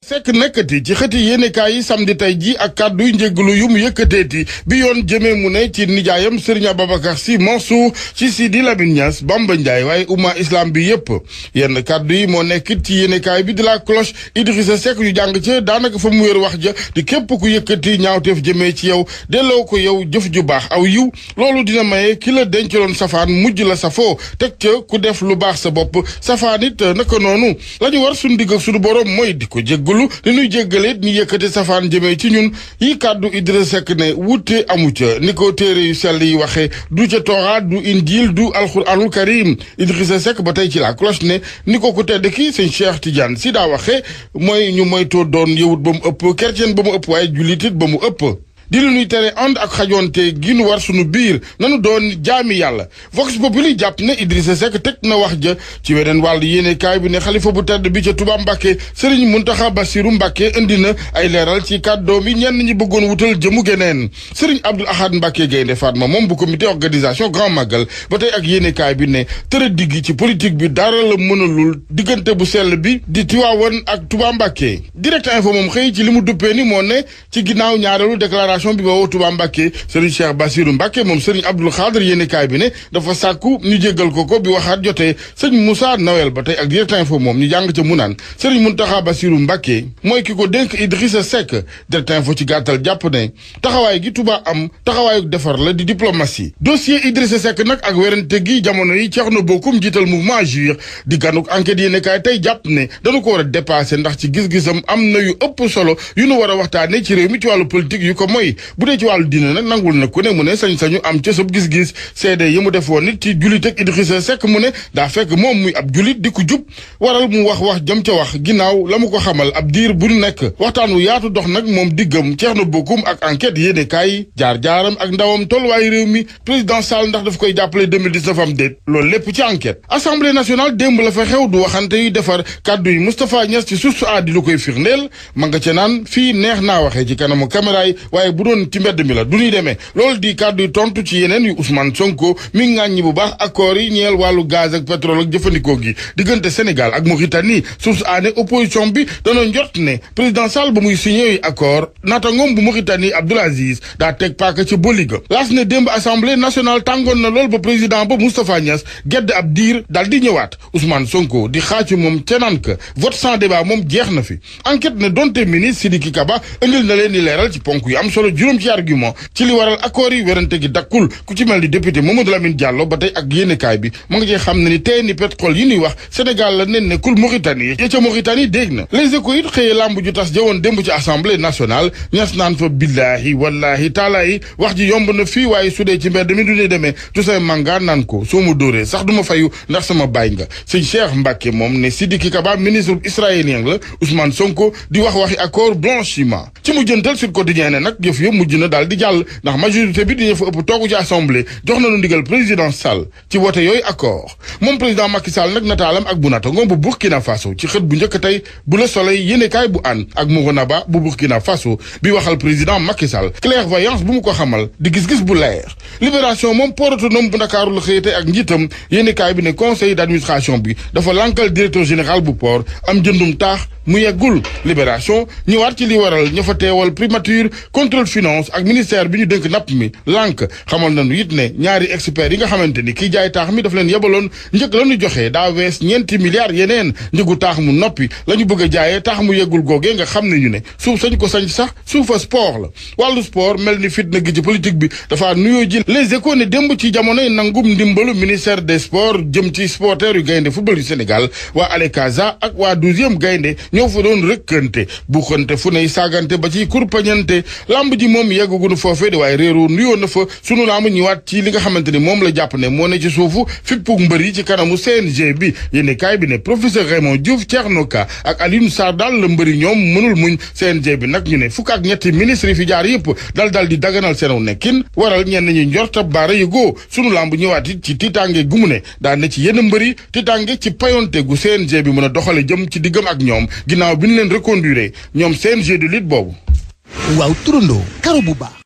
Seck nekkati ci xëti yéenekaay yi samedi tey ji ak kàdduy njéggalu yu mu yëkkateeti bi yoon jëmee mu ne ci nijaayam Serigne Ababacar Sy Mansour ci Sidi Lamine Niass Bamba Ndiaye waaye umma islam bi yépp yenn kàddu yi moo nekkit ci yéenekaay bi di la cloche Idrissa Seck yu jàng ca daanaka fa mu wéer wax ja di képp ku yëkkati ñaawteef jëmee ci yow delloo ko yow jëf ju baax aw yiw loolu dina maye ki la dencaloon safaan mujj la safoo teg ca ku def lu baax sa bopp safaan it naka noonu la ñu war suñu digg ak suñu borom mooy di ko jéggalu li ñuy jéggaleet ñi yëkkati safaan jëmee ci ñun yi kàddu Idrissa Seck ne wuute amu ca ni ko téere yu sell yi waxee du ca Tooraat du Injil du alxuraanul karim Idrissa Seck ba tey ci la cloche ne ni ko ku tedd ki sëñ Cheikh Tidiane si daa waxee mooy ñu moytoo doon yëwut ba mu ëpp chrétien ba mu ëpp waaye jullitit ba mu ëpp di lu ñuy tere ànd ak xajoonte gi nu war sunu biir nanu doon jaami yàlla Vox Populi jàpp ne Idrissa Seck teg na wax ja ci weneen wàll yéenekaay bi ne xalifa bu tedd bi ca Touba Mbacké Serigne Mountakha Bassirou Mbacké indi na ay leeral ci kàddoom yi ñenn ñi bëggoon wutal jëmu geneen Serigne Abdoul Ahad Mbacké Gaynde Fatma moom bu comité organisation Grand Magal ba tey ak yéenekaay bi ne tëra diggi ci politique bi dara la mënalul diggante bu sell bi di Tiwaawan ak Touba Mbacké Direct Info moom xëy ci li mu duppee ni moo ne ci ginnaaw ñaareelu déclaration bi ba woo Touba Mbacké Serigne Cheikh Bassirou Mbacké moom Serigne Abdoul Khadr yéenekaay bi ne dafa sàkku ñu jéggal ko bi waxaat jotee sëñ Moussa Nawel ba tey ak Direct Info moom ñu jàng ca mu naan Serigne Mountakha Bassirou Mbacké mooy ki ko dénk Idrissa Seck Direct Info ci gàttal jàpp ne taxawaay gi Touba am taxawaayu defar la di diplomatie dossier Idrissa Seck nag ak werante gi jamono yi Thierno Bocoum jiital mouvement Agir di ganuk enquête yéenekaay tey jàpp ne dañu ko war a dépasser ndax ci gis-gisam am na yu ëpp solo yu nu war a waxtaane ci réew mi ci wàllu politique yu ko mooy bu dee ci wàllu diine nag nangul na ku ne mu ne sañ-sañu am ca sab gis-gis seede yi mu def woon nit ci jullit ak Idrissa Seck mu ne daa fekk moom muy ab jullit di ko jub waral mu wax jëm ca wax ginnaaw la mu ko xamal ab diir bu nekk waxtaan wu yaatu dox nag moom diggam Thierno Bocoum ak enquête yéenekaay jaar-jaaram ak ndawam tolluwaayu réew mi président Sall ndax daf koy jàppale 2019 am déet loolu lépp ci enquête assemblée nationale démb la fa xew du waxante yu defar kàddu yi Moustapha Niass ci source a di lu koy firndeel ma nga ca naan fii neex naa waxee ci kanamu caméra yi waaye bu doon ci mbedd mi la du ñuy demee loolu di kàddu yu tontu ci yeneen yu Ousmane Sonko mi ŋàññi bu baax accords yi ñeel wàllu gaz ak pétrole ak jëfandikoo gi diggante Sénégal ak Mauritanie source aané opposition bi danoo njort ne président Sall ba muy signé yu accord naata ngoom bu Mauritanie Abdoul Aziz daa teg paaka ca boliga laas ne démb assemblée nationale tàngoon na lool ba président ba Moustapha Niass gedd ab diir daal di ñëwaat Ousmane Sonko di xaacu moom ca naan ka vote sans débat moom jeex na fi enquête ne donte ministre Sidiki Kaba indil na leen di leeral ci ponk yu am solo juróom ci argument ci li waral accord yi werante gi dakkul ku ci mel ni député Mamadou Lamine Diallo ba tey ak yéenekaay bi mu ngi cee xam ne ni tey ni pétrole yi ñuy wax Sénégal la nen nekkul Mauritanie ya ca Mauritanie dégg na les échos it xëyee lamb ju tas jawoon démb ci assemblée nationale ñas naan fa billaahi wallaahi taalaahi wax ji yomb na fii waaye su dee ci mbedd mi du ne demee Toussaint Manga naan ko soo ma dóoree sax du ma fayu ndax sama baay nga sëñ Cheikh Mbacké moom ne Sidiki Kaba ministre israélien la Ousmane Sonko di waxi accord blanchiment ci mu jëntal Sud Quotidien ne nag yëf yëpp mujj na daal di jàll ndax majorité bi dañu fa ëpp toogu ci assemblée jox nañu ndigal président Sall ci wote yooyu accord moom président Macky Sall nag nataalam ak bu naataangoom bu Burkina Faso ci xët bu njëkk tey bu Le Soleil yéenekaay bu an ak Moronaba bu Burkina Faso bi waxal président Macky Sall clairvoyance bu mu ko xamal di gis-gis bu leer Libération moom port autonome bu Ndakaaru la xëyate ak njiitam yéenekaay bi ne conseil d'administration bi dafa lankal directeur général bu port am jëndum taax mu yeggul Libération ñëwaat ci li waral ña fa teewal primature contrôle finance ak ministère bi ñu dënk napp mi lànk xamal nañu it ne ñaari experts yi nga xamante ni kii jaay taax mi daf leen yebaloon njëkk la ñu joxee daa wees ñeenti milliards yeneen njëgu taax mu noppi la ñu bëgg a jaayee taax mu yeggul googee nga xam ne ñu ne suuf sañ ko sañ sax suufa sport la wàllu sport mel ni fitna gi ci politique bi dafa nuyoo ji les échos ne démb ci jamonoy nangum ndimbalu ministère des sports jëm ci supporters yu gaynde football yu Sénégal waa Alekaza ak waa 12e gaynde ñoo fa doon rëkkante bu xante fu ney saagante ba ci kurpañante lamb ji moom yeggagunu foofee di waaye réeru nuyoo na fa sunu lamb ñëwaat ci li nga xamante ni moom la jàpp ne moo ne ci suufu fippug mbër yi ci kanamu CNG bi yéeni kaay bi ne professeur Raymond Diouf Thierno Ka ak Alioune Sarr daal la mbëri ñoom mënul muñ CNG bi nag ñu ne fukk ak ñetti ministre yi fi jaar yëpp dal di daganal seenaw nekkin waral ñenn ñi njorta baara yëgoo sunu lamb ñëwaat it ci tiitaange gumu ne daan ne ci yenn mbëri tiitaange ci payonte gu CNG bi mën a doxale jëm ci diggam ak ñoom ginnaaw bi ñu leen reconduire ñoom CNG de lutte boobu. waaw turandoo karo bu baax